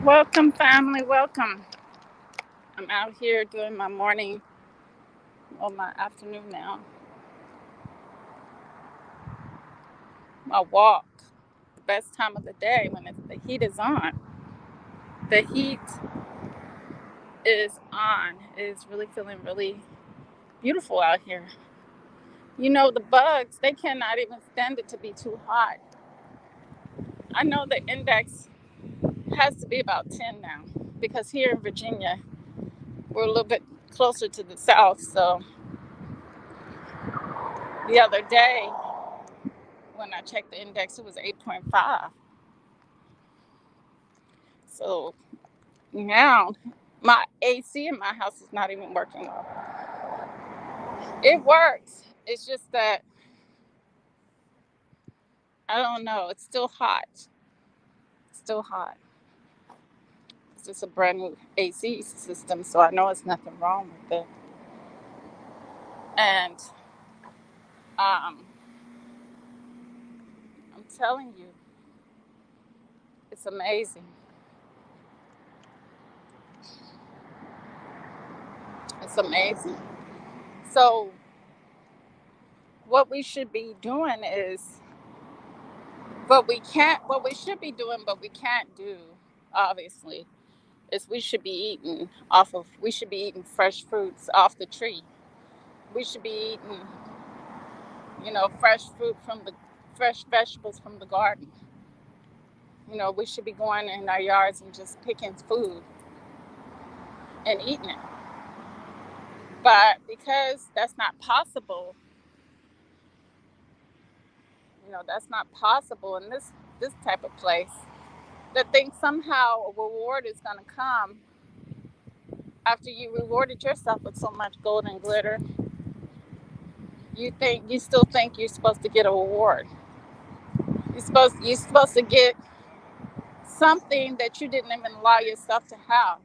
Welcome, family. Welcome. I'm out here doing my morning or my afternoon now. My walk. The best time of the day when the heat is on. The heat is on. It's really feeling really beautiful out here. You know, the bugs, they cannot even stand it to be too hot. I know the index has to be about 10 now because here in Virginia, we're a little bit closer to the south. So the other day, when I checked the index, it was 8.5. So now my AC in my house is not even working well. It works. It's just that I don't know. It's still hot. Still hot. It's just a brand new AC system, so I know it's nothing wrong with it. And um, I'm telling you, it's amazing. It's amazing. So what we should be doing is what we should be doing, but we can't do, obviously, is we should be eating fresh fruits off the tree. We should be eating, fresh vegetables from the garden. We should be going in our yards and just picking food and eating it. But because that's not possible in this type of place. That think somehow a reward is going to come after you rewarded yourself with so much gold and glitter. You still think you're supposed to get a reward. You're supposed to get something that you didn't even allow yourself to have.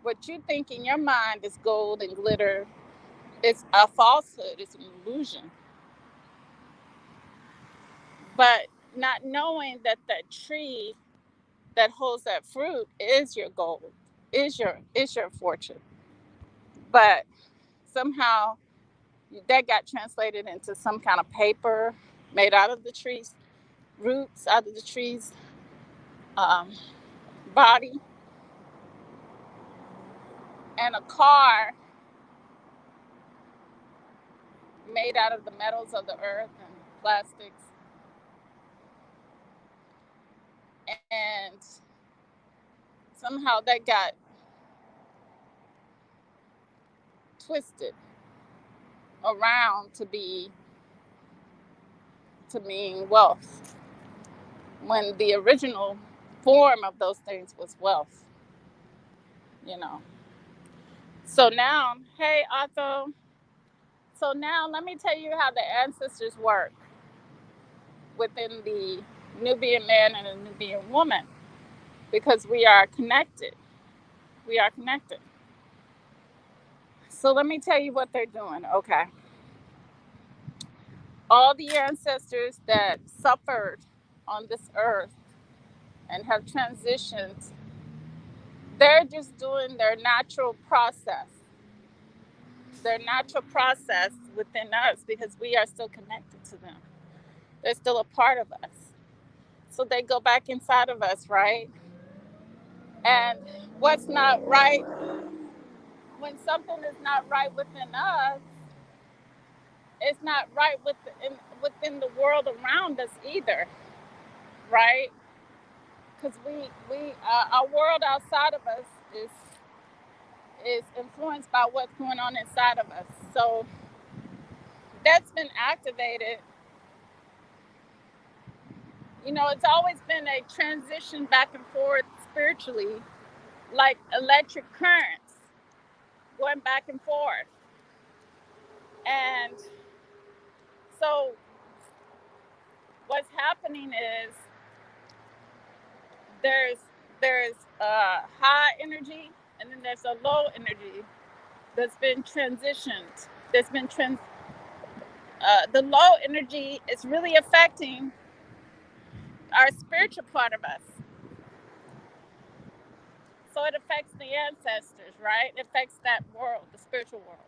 What you think in your mind is gold and glitter, it's a falsehood, it's an illusion. But not knowing that that tree that holds that fruit is your gold, is your fortune. But somehow that got translated into some kind of paper made out of the tree's roots, out of the tree's um, body, and a car made out of the metals of the earth and plastics. And somehow that got twisted around to mean wealth when the original form of those things was wealth, you know. So now, hey Otto, so now let me tell you how the ancestors work within the Nubian man and the Nubian woman because we are connected. We are connected. So let me tell you what they're doing. Okay. All the ancestors that suffered on this earth and have transitioned, they're just doing their natural process within us because we are still connected to them. They're still a part of us. So they go back inside of us, right? And what's not right, when something is not right within us, it's not right within the world around us either, right? Because our world outside of us is influenced by what's going on inside of us. So that's been activated. It's always been a transition back and forth spiritually, like electric currents going back and forth. And so what's happening is there's high energy and then there's a low energy that's been transitioned. There's been the low energy is really affecting our spiritual part of us. So it affects the ancestors, right? It affects that world, the spiritual world.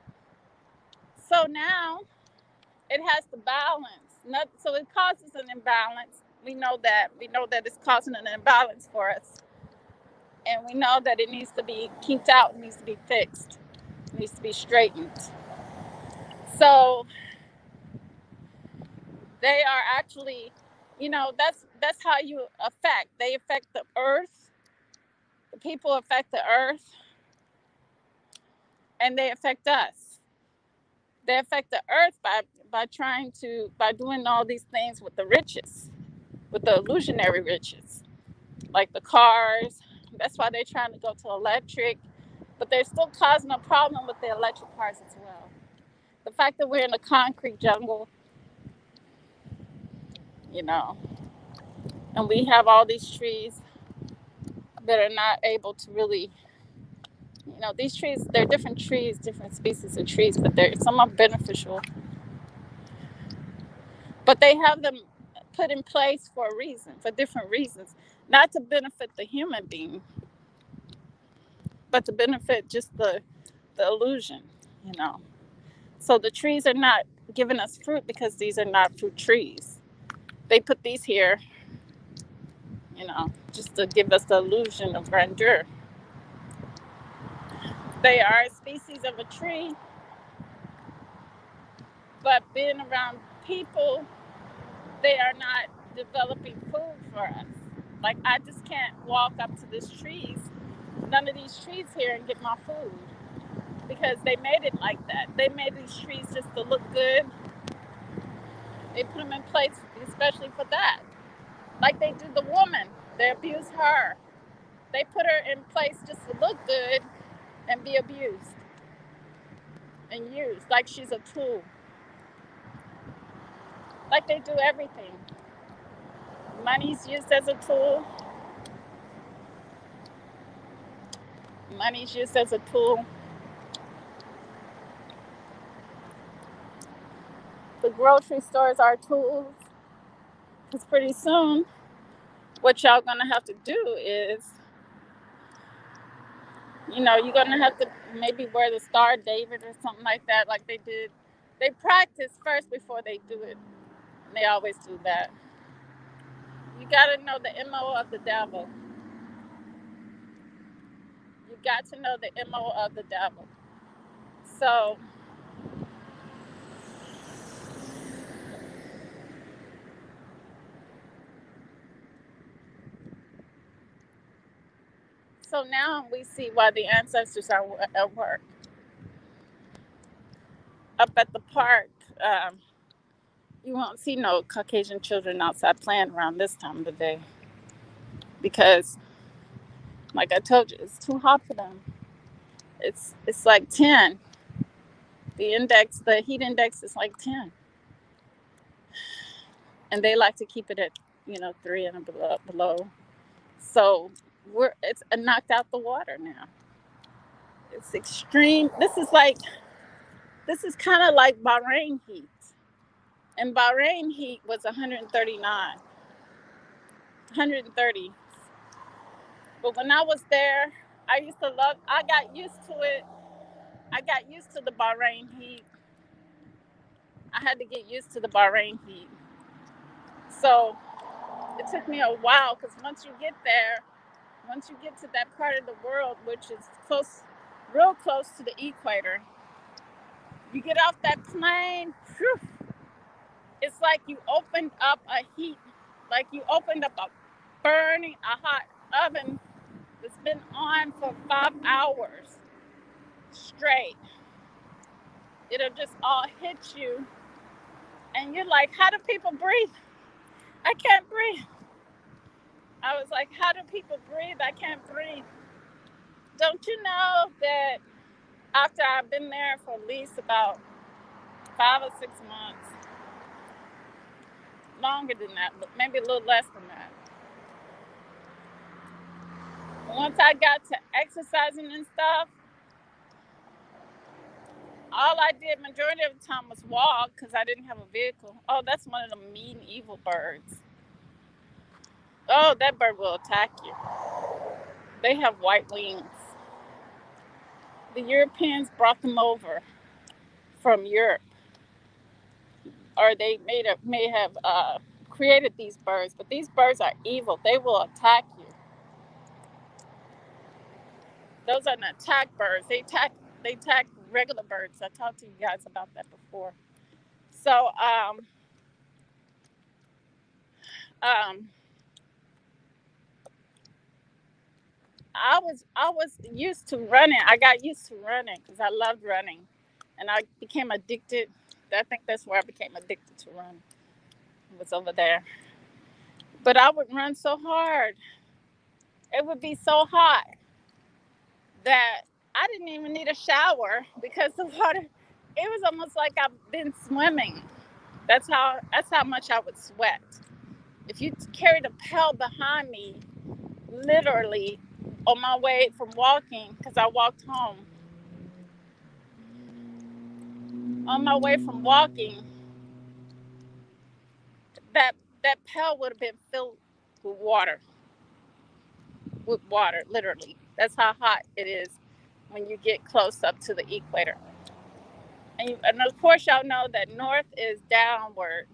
So now it has to balance. So it causes an imbalance. We know that. We know that it's causing an imbalance for us. And we know that it needs to be kinked out, it needs to be fixed, it needs to be straightened. So they are actually, that's how you affect. They affect the earth. The people affect the earth, and they affect us. They affect the earth by doing all these things with the riches, with the illusionary riches, like the cars. That's why they're trying to go to electric, but they're still causing a problem with the electric cars as well. The fact that we're in a concrete jungle, you know, and we have all these trees that are not able to really, these trees, they're different trees, different species of trees, but some are beneficial, but they have them put in place for a reason, for different reasons, not to benefit the human being, but to benefit just the illusion, you know. So the trees are not giving us fruit because these are not fruit trees. They put these here, just to give us the illusion of grandeur. They are a species of a tree, but being around people, they are not developing food for us. Like, I just can't walk up to none of these trees here, and get my food, because they made it like that. They made these trees just to look good. They put them in place especially for that. Like they do the woman, they abuse her. They put her in place just to look good and be abused and used like she's a tool. Like they do everything. Money's used as a tool. Money's used as a tool. The grocery stores are tools. Because pretty soon, what y'all gonna have to do is, you're gonna have to maybe wear the Star of David or something like that, like they did. They practice first before they do it. And they always do that. You gotta know the MO of the devil. You got to know the MO of the devil. So now we see why the ancestors are at work. Up at the park, you won't see no Caucasian children outside playing around this time of the day, because, like I told you, it's too hot for them. It's like 10. The heat index is like 10, and they like to keep it at 3 and below. So it's knocked out the water now. It's extreme. This is kind of like Bahrain heat. And Bahrain heat was 139, 130. But when I was there, I got used to it. I got used to the Bahrain heat. I had to get used to the Bahrain heat. So it took me a while, because once you get to that part of the world, which is real close to the equator, you get off that plane, whew, it's like you opened up a heat, like you opened up a hot oven that's been on for 5 hours straight. It'll just all hit you, and you're like, how do people breathe? I can't breathe. I was like, how do people breathe? I can't breathe. Don't you know that after I've been there for at least about 5 or 6 months, longer than that, but maybe a little less than that, once I got to exercising and stuff, All I did majority of the time was walk because I didn't have a vehicle. Oh, that's one of the mean, evil birds. Oh, that bird will attack you. They have white wings. The Europeans brought them over from Europe, or they may have created these birds. But these birds are evil. They will attack you. Those are not attack birds. They attack regular birds. I talked to you guys about that before. So um, I was used to running. I got used to running because I loved running, and I became addicted. I think that's where I became addicted to running. It was over there, but I would run so hard. It would be so hot that I didn't even need a shower because the water. It was almost like I've been swimming. That's how much I would sweat. If you carried a pail behind me, literally on my way from walking, because I walked home. On my way from walking, that that pail would have been filled with water, literally. That's how hot it is when you get close up to the equator. And of course, y'all know that north is downward.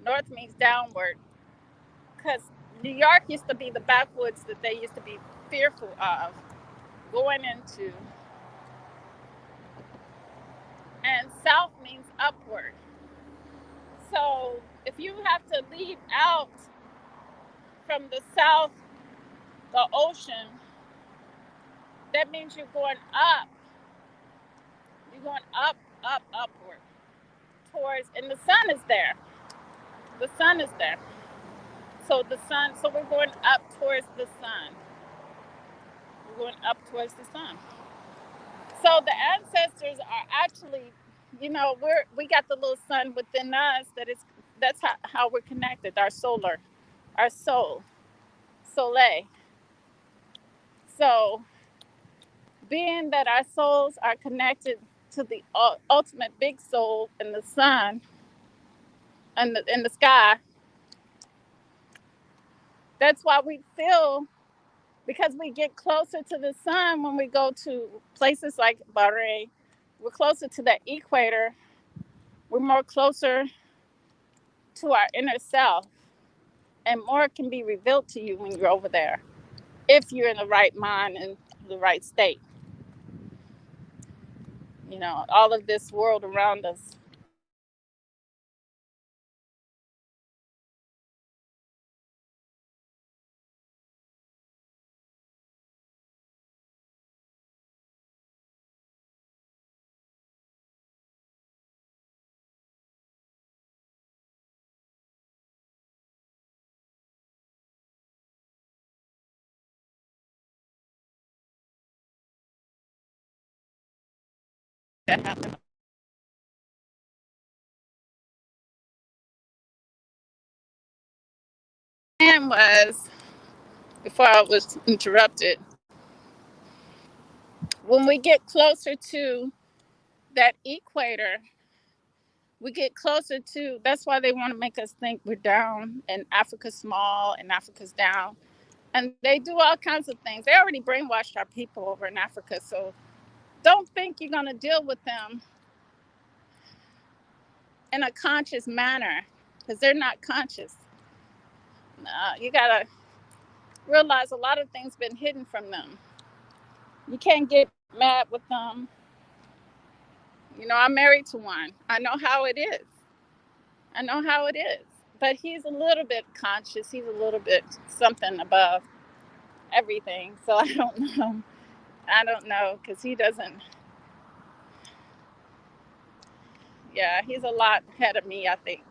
North means downward because New York used to be the backwoods that they used to be fearful of going into, and south means upward. So if you have to leave out from the south, the ocean, that means you're going up. You're going up, upward towards, and the sun is there. The sun is there. So we're going up towards the sun. We're going up towards the sun. So the ancestors are actually, we got the little sun within us that's how we're connected. Our soleil. So being that our souls are connected to the ultimate big soul in the sun and in the sky, that's why we feel, because we get closer to the sun when we go to places like Bahrain. We're closer to the equator. We're more closer to our inner self, and more can be revealed to you when you're over there, if you're in the right mind and the right state. All of this world around us. That happened. And was, before I was interrupted, when we get closer to that equator, we get closer to, that's why they want to make us think we're down and Africa's small and Africa's down. And they do all kinds of things. They already brainwashed our people over in Africa. So don't think you're going to deal with them in a conscious manner, because they're not conscious. You got to realize a lot of things been hidden from them. You can't get mad with them. I'm married to one. I know how it is. I know how it is. But he's a little bit conscious. He's a little bit something above everything. So I don't know. I don't know, because he doesn't. Yeah, he's a lot ahead of me, I think.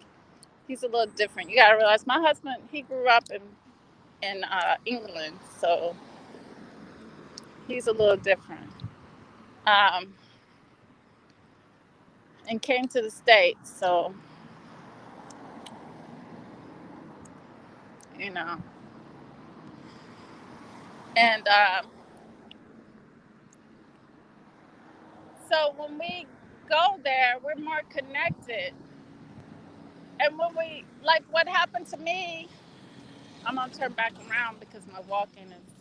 He's a little different. You got to realize my husband, he grew up in England. So he's a little different. Um, and came to the States. So, you know, and so when we go there, we're more connected. And when we, like what happened to me, I'm gonna turn back around because my walking is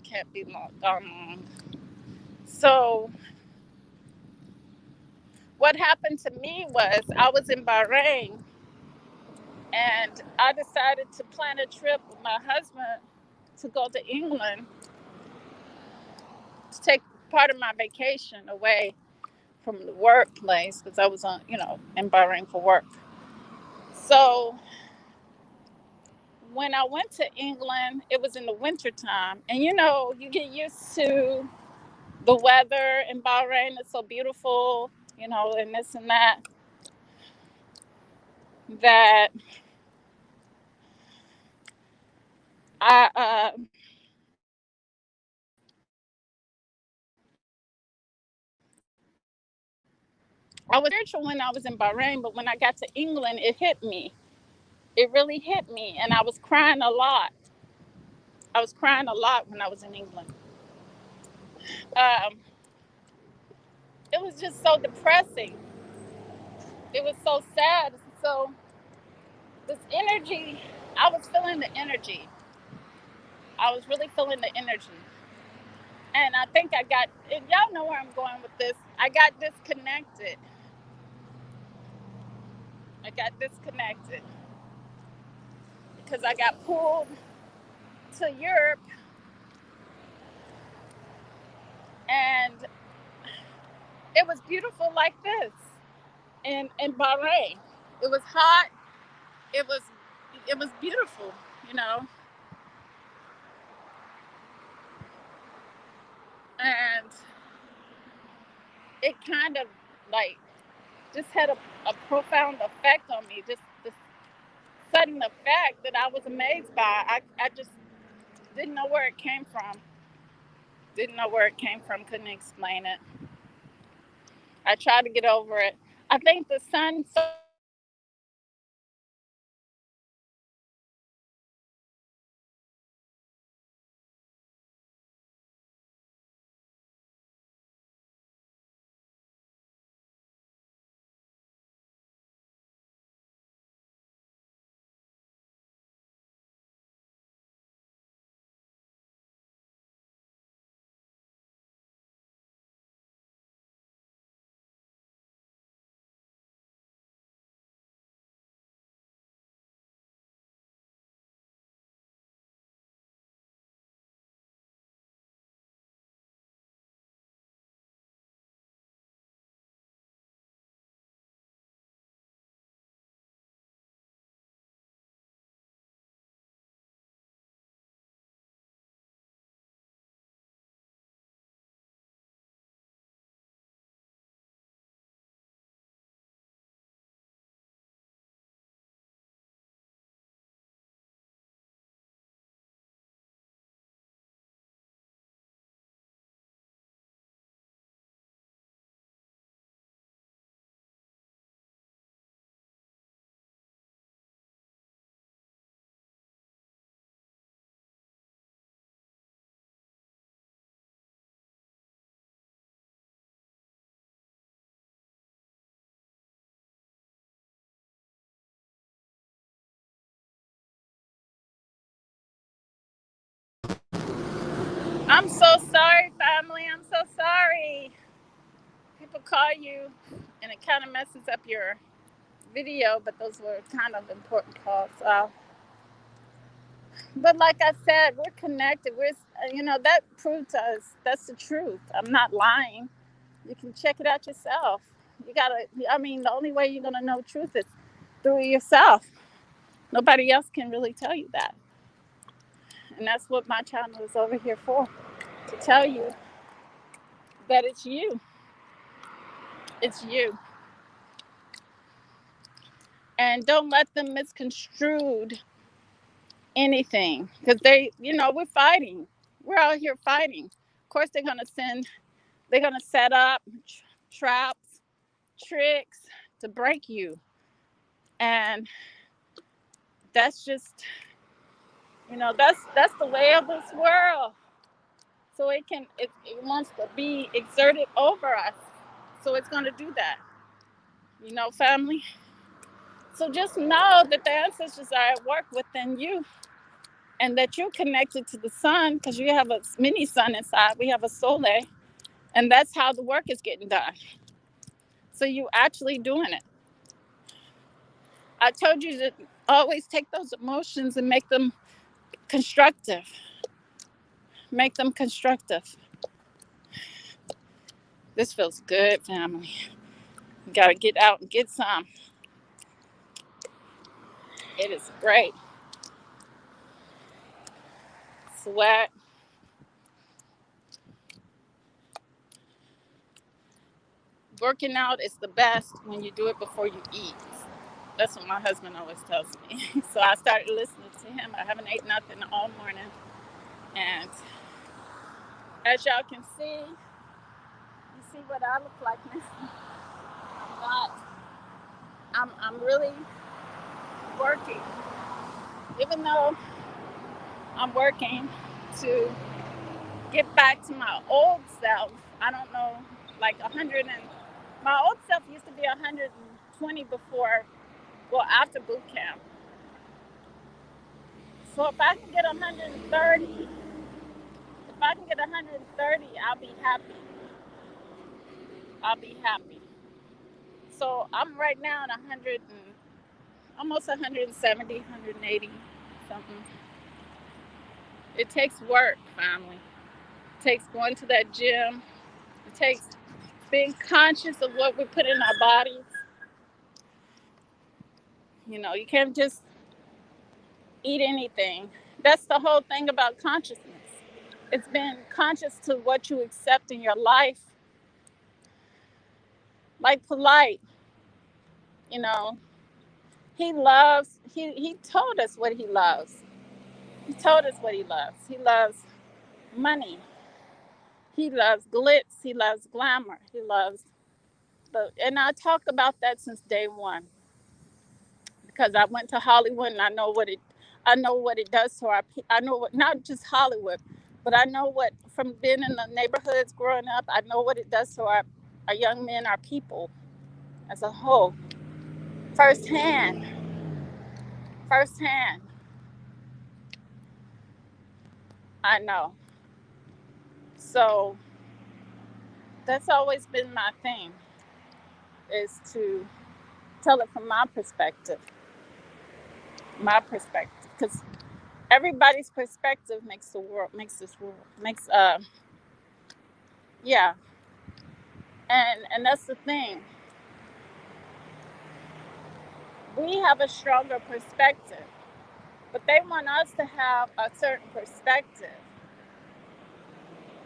can't be long. So what happened to me was I was in Bahrain and I decided to plan a trip with my husband to go to England to take part of my vacation away from the workplace because I was on, in Bahrain for work. So when I went to England, it was in the winter time, and you get used to the weather in Bahrain. It's so beautiful, and this and that. That I I was spiritual when I was in Bahrain, but when I got to England, it hit me. It really hit me, and I was crying a lot. I was crying a lot when I was in England. Um, it was just so depressing. It was so sad. So this energy, I was feeling the energy. I was really feeling the energy. And I think and y'all know where I'm going with this. I got disconnected. I got disconnected because I got pulled to Europe, and it was beautiful like this in Bahrain. It was hot. It was it was beautiful, you know. And it kind of like just had a profound effect on me. Just this sudden effect that I was amazed by. I just didn't know where it came from. Didn't know where it came from. Couldn't explain it. I tried to get over it. I think the sun. I'm so sorry, family. I'm so sorry. People call you, and it kind of messes up your video, but those were kind of important calls. But like I said, we're connected. That proves to us that's the truth. I'm not lying. You can check it out yourself. You gotta. I mean, the only way you're gonna know truth is through yourself. Nobody else can really tell you that, and that's what my channel is over here for, to tell you that it's you. It's you, and don't let them misconstrued anything because we're fighting. We're out here fighting. Of course, they're gonna set up traps, tricks to break you, and that's just that's the way of this world. So it wants to be exerted over us. So it's going to do that, family. So just know that the ancestors are at work within you, and that you're connected to the sun because you have a mini sun inside. We have a soul, and that's how the work is getting done. So you actually doing it. I told you to always take those emotions and make them constructive. Make them constructive. This feels good, family. You gotta get out and get some. It is great. Sweat. Working out is the best when you do it before you eat. That's what my husband always tells me. So I started listening to him. I haven't ate nothing all morning. And as y'all can see, you see what I look like now. I'm not. I'm really working. Even though I'm working to get back to my old self. I don't know, like 100 and my old self used to be 120 before, well, after boot camp. So if I can get 130, if I can get 130, I'll be happy. I'll be happy. So I'm right now at 100 and almost 170, 180 something. It takes work, family. It takes going to that gym. It takes being conscious of what we put in our bodies. You can't just eat anything. That's the whole thing about consciousness. It's been conscious to what you accept in your life. Like Polite, you know, he told us what he loves. He told us what he loves. He loves money. He loves glitz. He loves glamour. He loves and I talk about that since day one. Because I went to Hollywood and I know what it does to I know what, not just Hollywood, but I know what, from being in the neighborhoods growing up, I know what it does to our young men, our people as a whole. Firsthand. I know. So that's always been my thing, is to tell it from my perspective, because everybody's perspective makes this world, yeah. And that's the thing. We have a stronger perspective, but they want us to have a certain perspective.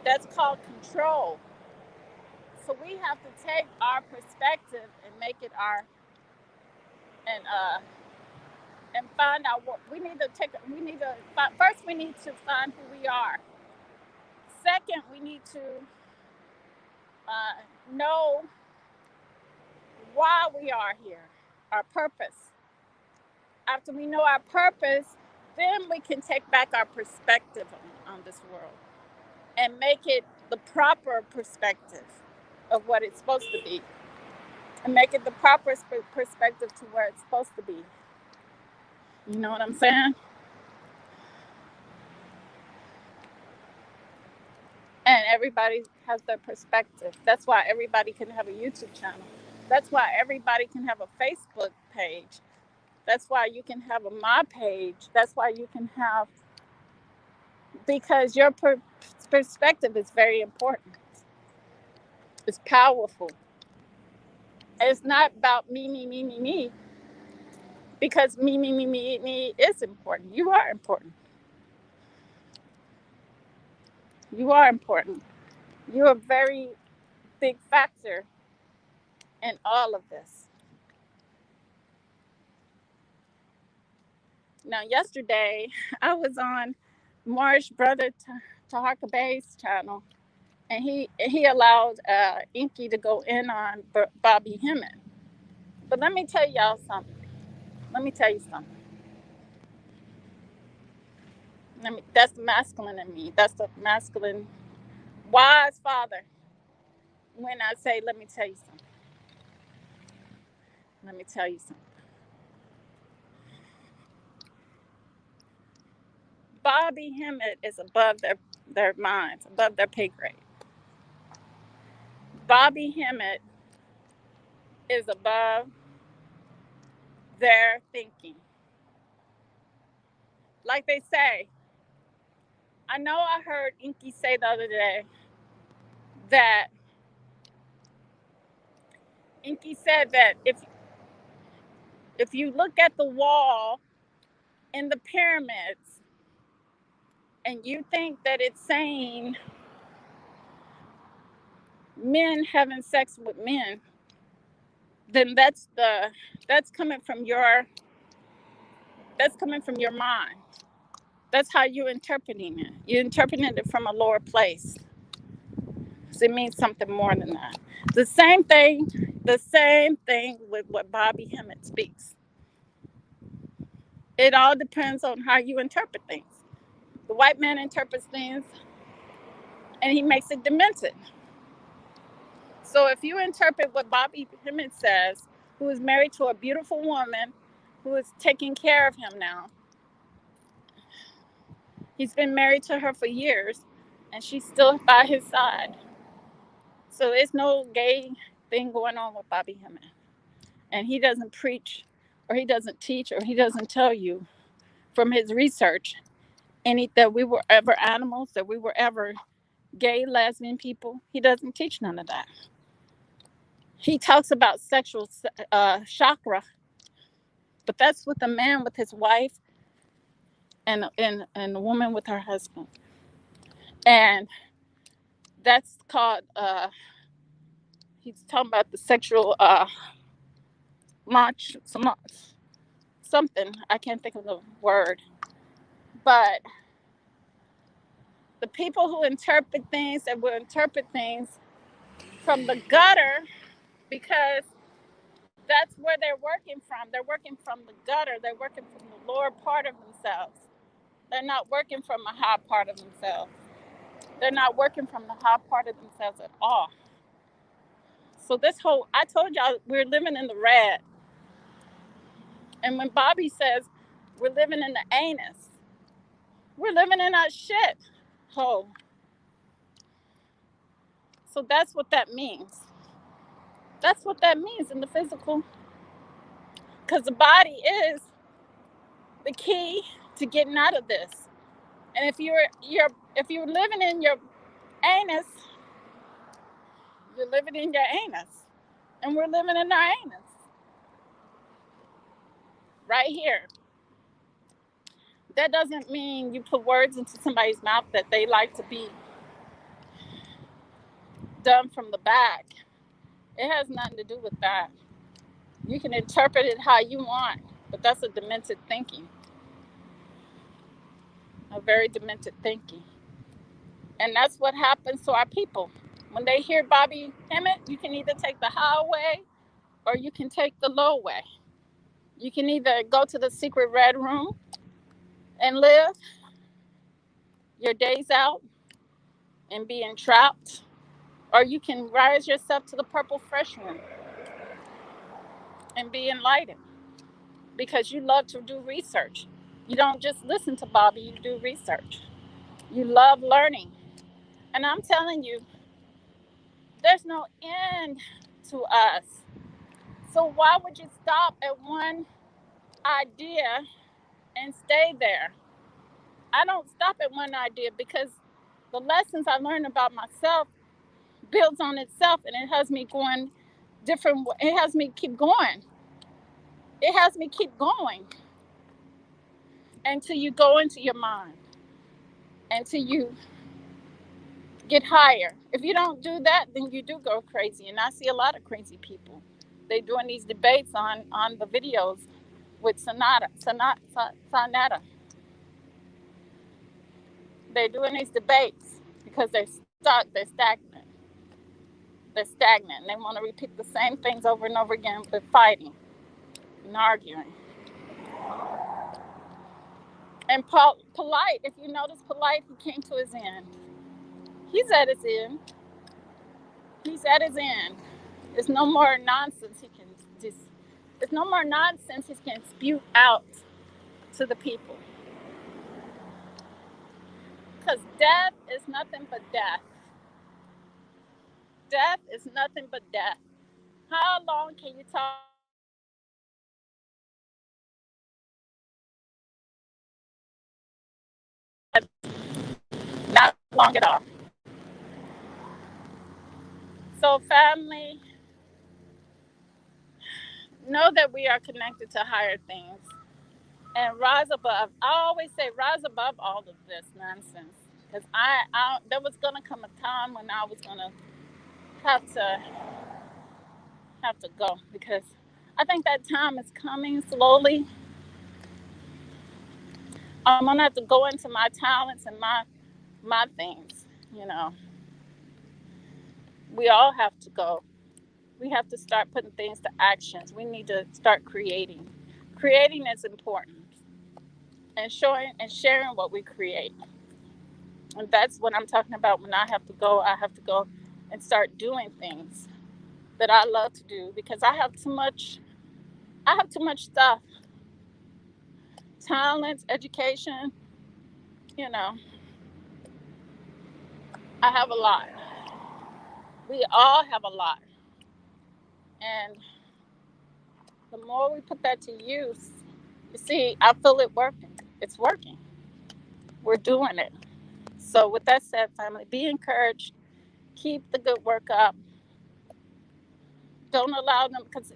That's called control. So we have to take our perspective and make it our, and find out what we need to take. First we need to find who we are. Second, we need to know why we are here, our purpose. After we know our purpose, then we can take back our perspective on this world and make it the proper perspective of what it's supposed to be, and make it the proper perspective to where it's supposed to be. You know what I'm saying? And everybody has their perspective. That's why everybody can have a YouTube channel. That's why everybody can have a Facebook page. That's why you can have a my page. That's why you can have, because your perspective is very important. It's powerful. It's not about me, because me is important. You are important. You are important. You're a very big factor in all of this. Now, yesterday, I was on Marsh Brother Taharka Bay's channel, and he allowed Inky to go in on Bobby Hemmett. But let me tell y'all something. Let me tell you something. That's the masculine in me. That's the masculine, wise father. when I say, let me tell you something. Let me tell you something. Bobby Hemmett is above their minds, above their pay grade. Bobby Hemmett is above their thinking. Like they say, I know I heard Inky say the other day that Inky said that if you look at the wall in the pyramids and you think that it's saying men having sex with men, then that's coming from your mind. That's how you're interpreting it. You're interpreting it from a lower place. So it means something more than that. The same thing with what Bobby Hemmett speaks. It all depends on how you interpret things. The white man interprets things and he makes it demented. So if you interpret what Bobby Hemmett says, who is married to a beautiful woman who is taking care of him now, he's been married to her for years and she's still by his side. So there's no gay thing going on with Bobby Hemmett. And he doesn't preach or he doesn't teach or he doesn't tell you from his research that we were ever animals, that we were ever gay, lesbian people. He doesn't teach none of that. He talks about sexual chakra, but that's with a man with his wife and a woman with her husband. And that's called, he's talking about the sexual launch, something. I can't think of the word. But the people who interpret things and will interpret things from the gutter, because that's where they're working from. They're working from the gutter. They're working from the lower part of themselves. They're not working from a high part of themselves. They're not working from the high part of themselves at all. So I told y'all we're living in the red. And when Bobby says we're living in the anus, we're living in our shit hole. So that's what that means. That's what that means in the physical. Because the body is the key to getting out of this. And if you're living in your anus, you're living in your anus. And we're living in our anus. Right here. That doesn't mean you put words into somebody's mouth that they like to be done from the back. It has nothing to do with that. You can interpret it how you want, but that's a demented thinking. A very demented thinking. And that's what happens to our people. When they hear Bobby Hemmett, you can either take the highway or you can take the low way. You can either go to the secret red room and live your days out and be entrapped, or you can rise yourself to the purple fresh room and be enlightened because you love to do research. You don't just listen to Bobby, you do research. You love learning. And I'm telling you, there's no end to us. So why would you stop at one idea and stay there? I don't stop at one idea because the lessons I learned about myself builds on itself and it has me going different. It has me keep going. It has me keep going until you go into your mind, until you get higher. If you don't do that, then you do go crazy. And I see a lot of crazy people. They're doing these debates on the videos with Sonata. They're doing these debates because they're stuck, they're stagnant. They're stagnant. And they want to repeat the same things over and over again, but fighting and arguing. And Polite, if you notice, Polite, he came to his end. He's at his end. He's at his end. There's no more nonsense he can just. There's no more nonsense he can spew out to the people. Because death is nothing but death. Death is nothing but death. How long can you talk? Not long at all. So, family, know that we are connected to higher things and rise above. I always say, rise above all of this nonsense. Because there was gonna come a time when I was gonna have to go because I think that time is coming slowly. I'm gonna have to go into my talents and my things. You know, we all have to go. We have to start putting things to actions. We need to start creating. Creating is important, and showing and sharing what we create. And that's what I'm talking about. When I have to go, I have to go and start doing things that I love to do because I have too much. I have too much stuff, talents, education. You know, I have a lot. We all have a lot, and the more we put that to use, you see, I feel it working. It's working. We're doing it. So, with that said, family, be encouraged. Keep the good work up. Don't allow them because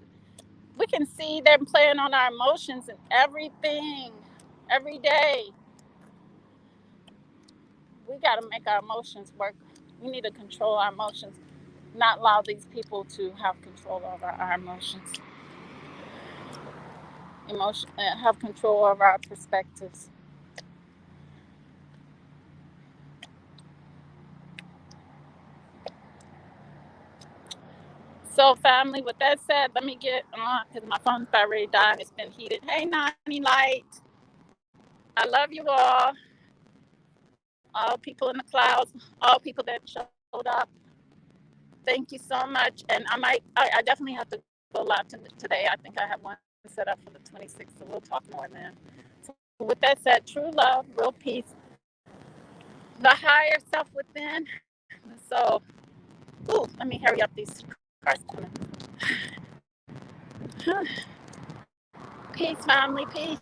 we can see them playing on our emotions and everything every day. We got to make our emotions work. We need to control our emotions, not allow these people to have control over our emotions. Have control over our perspectives. So, family, with that said, let me get on because my phone's about ready to die. It's been heated. Hey, Nani Light. I love you all people in the clouds, all people that showed up. Thank you so much. And I definitely have to go live today. I think I have one set up for the 26th, so we'll talk more then. So, with that said, true love, real peace, the higher self within. So, let me hurry up. These cars coming. Peace, family, peace.